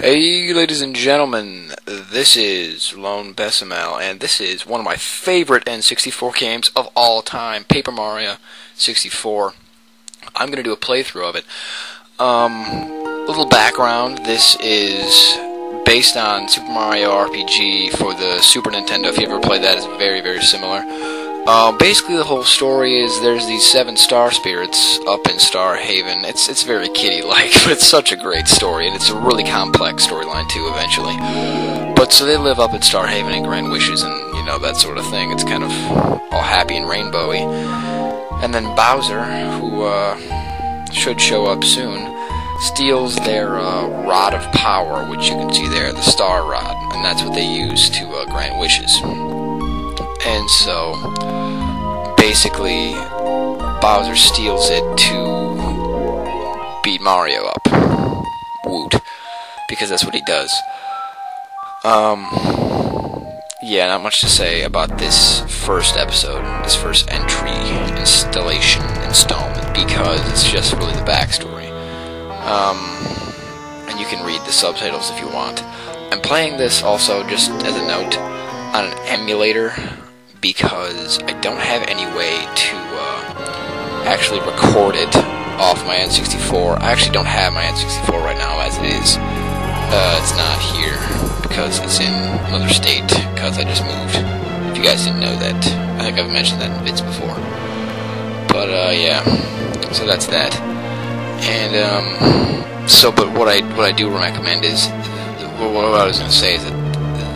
Hey ladies and gentlemen, this is LoneBesamell, and this is one of my favorite N64 games of all time, Paper Mario 64. I'm going to do a playthrough of it. A little background, this is based on Super Mario RPG for the Super Nintendo. If you ever played that, it's very, very similar. Basically the whole story is there's these 7 star spirits up in Star Haven. It's very kiddie-like, but it's such a great story, and it's a really complex storyline too, eventually. But so they live up in Star Haven and grant wishes and, you know, that sort of thing. It's kind of all happy and rainbowy. And then Bowser, who should show up soon, steals their Rod of Power, which you can see there, the Star Rod, and that's what they use to grant wishes. And so, basically, Bowser steals it to beat Mario up. Woot. Because that's what he does. Yeah, not much to say about this first episode, this first installment, because it's just really the backstory. And you can read the subtitles if you want. I'm playing this also, just as a note, on an emulator, because I don't have any way to actually record it off my N64. I actually don't have my N64 right now as it is. It's not here because it's in another state because I just moved. If you guys didn't know that, I think I've mentioned that in bits before. But yeah, so that's that. And but what I do recommend is, what I was going to say is that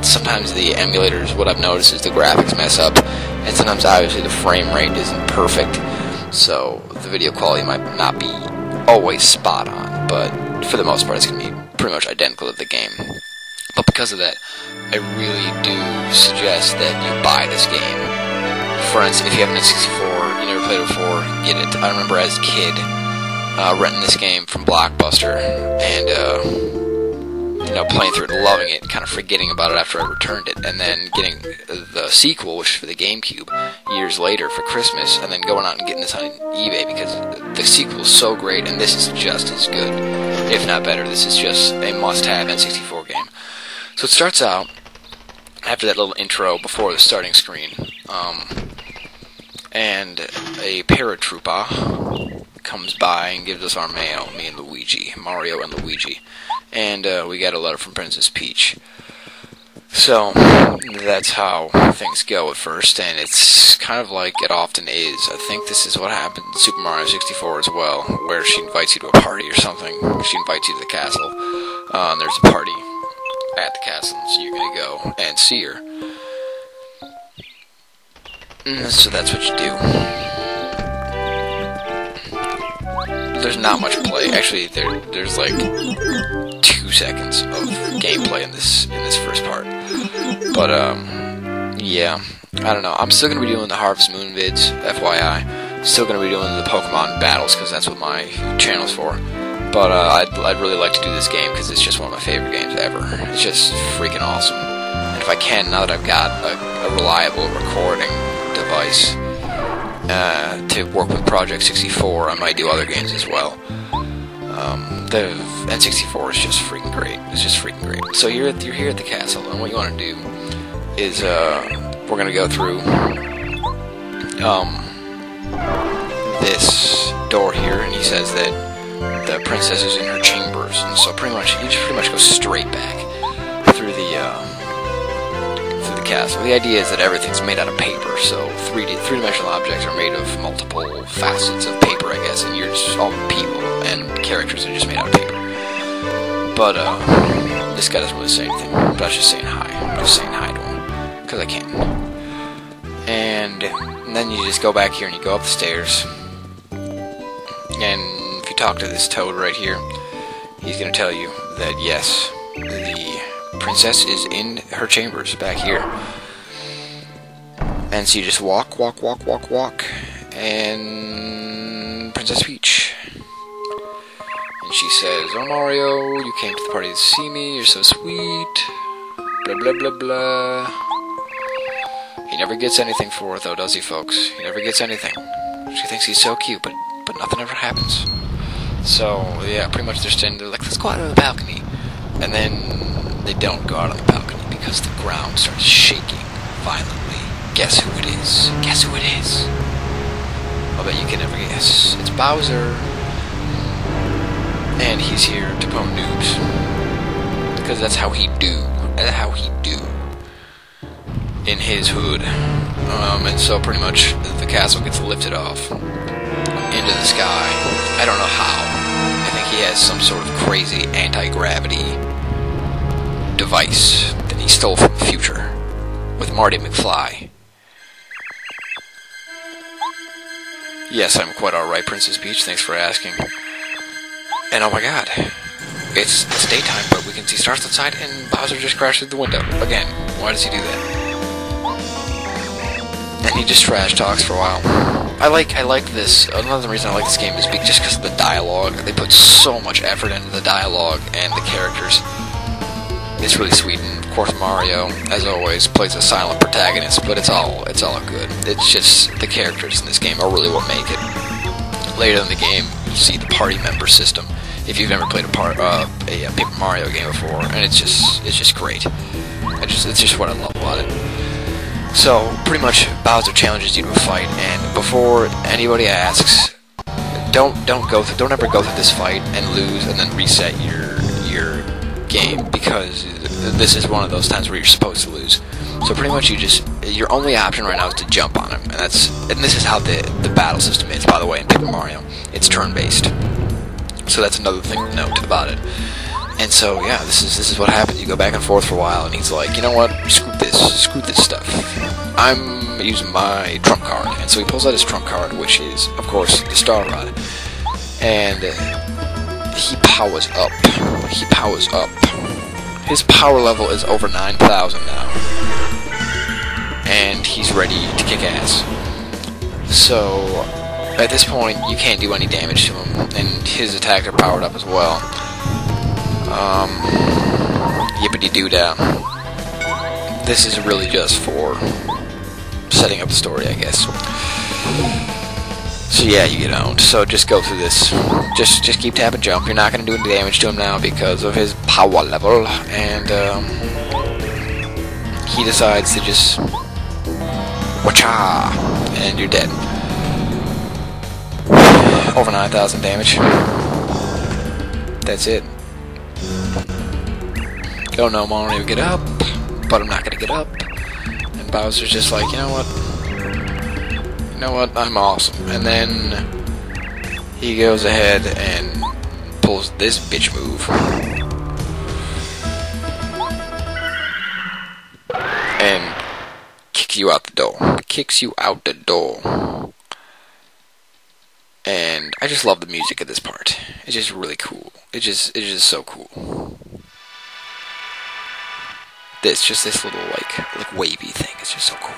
sometimes the emulators, what I've noticed is the graphics mess up, and sometimes obviously the frame rate isn't perfect, so the video quality might not be always spot on, but for the most part it's going to be pretty much identical to the game. But because of that, I really do suggest that you buy this game. For instance, if you have an N64, you never played it before, get it. I remember as a kid renting this game from Blockbuster, and you know, playing through it, loving it, kind of forgetting about it after I returned it, and then getting the sequel, which is for the GameCube, years later for Christmas, and then going out and getting this on eBay, because the sequel is so great, and this is just as good, if not better. This is just a must-have N64 game. So it starts out, after that little intro, before the starting screen, and a paratrooper comes by and gives us our mail, me and Luigi, Mario and Luigi. And we got a letter from Princess Peach. So, that's how things go at first, and it's kind of like it often is. I think this is what happened in Super Mario 64 as well, where she invites you to a party or something. She invites you to the castle, and there's a party at the castle, so you're going to go and see her. So that's what you do. There's not much play. Actually, there's like 2 seconds of gameplay in this first part. But yeah, I don't know. I'm still gonna be doing the Harvest Moon vids, FYI. Still gonna be doing the Pokemon battles because that's what my channel's for. But I'd really like to do this game because it's just one of my favorite games ever. It's just freaking awesome. And if I can, now that I've got a reliable recording device to work with Project 64, I might do other games as well. The N64 is just freaking great. It's just freaking great. So you're here at the castle, and what you want to do is we're gonna go through this door here, and he says that the princess is in her chambers, and so pretty much you just pretty much go straight back through the castle. The idea is that everything's made out of paper, so three-dimensional objects are made of multiple facets of paper, I guess, and you're just all people and characters are just made out of paper. But this guy doesn't really say anything, but I was just saying hi. I'm just saying hi to him, because I can. And then you just go back here and you go up the stairs, and if you talk to this toad right here, he's going to tell you that yes, the princess is in her chambers back here. And so you just walk, and Princess Peach. And she says, "Oh Mario, you came to the party to see me, you're so sweet, blah blah blah blah." He never gets anything for her though, does he, folks? He never gets anything. She thinks he's so cute, but nothing ever happens. So, yeah, pretty much they're standing there like, let's go out on the balcony. And then they don't go out on the balcony because the ground starts shaking violently. Guess who it is? Guess who it is? I'll bet you can never guess. It's Bowser. And he's here to pwn noobs. Because that's how he do. That's how he do. In his hood. And so pretty much the castle gets lifted off into the sky. I don't know how. I think he has some sort of crazy anti-gravity device that he stole from the future with Marty McFly. Yes, I'm quite alright, Princess Peach. Thanks for asking. And oh my god, it's daytime, but we can see stars outside, and Bowser just crashed through the window. Again, why does he do that? And he just trash talks for a while. I like this. Another reason I like this game is just because of the dialogue. They put so much effort into the dialogue and the characters. It's really sweet. And of course, Mario, as always, plays a silent protagonist, but it's all good. It's just the characters in this game are really what make it. Later in the game, you see the party member system. If you've ever played a Paper Mario game before, and it's just great. It's just what I love about it. So pretty much, Bowser challenges you to a fight, and before anybody asks, don't ever go through this fight and lose, and then reset your game, because this is one of those times where you're supposed to lose. So pretty much, your only option right now is to jump on him, and this is how the battle system is. By the way, in Paper Mario, it's turn-based. So that's another thing to note about it. And so, yeah, this is what happens. You go back and forth for a while, and he's like, you know what, screw this stuff. I'm using my trump card. And so he pulls out his trump card, which is, of course, the Star Rod. And he powers up. He powers up. His power level is over 9,000 now. And he's ready to kick ass. So, at this point, you can't do any damage to him, and his attacks are powered up as well. Yippity-doo-dah. This is really just for setting up the story, I guess. So yeah, you get owned. So just go through this. Just keep tap and jump. You're not going to do any damage to him now because of his power level, and he decides to just wacha, and you're dead. Over 9,000 damage. That's it. Oh no, Mario, get up. But I'm not gonna get up. And Bowser's just like, you know what, I'm awesome. And then he goes ahead and pulls this bitch move. And kicks you out the door. Kicks you out the door. And I just love the music of this part. It's just really cool. It's just so cool. This little like wavy thing. It's just so cool.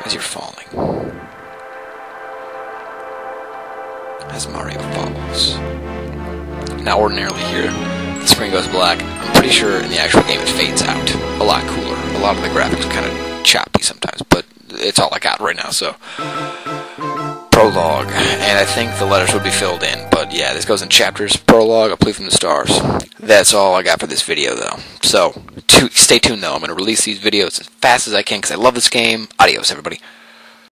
As you're falling, as Mario falls. Now, ordinarily here, the screen goes black. I'm pretty sure in the actual game it fades out. A lot cooler. A lot of the graphics are kind of choppy sometimes, but it's all I got right now. So, prologue, and I think the letters would be filled in. But yeah, this goes in chapters. Prologue, A Plea from the Stars. That's all I got for this video, though. So, stay tuned, though. I'm going to release these videos as fast as I can because I love this game. Adios, everybody.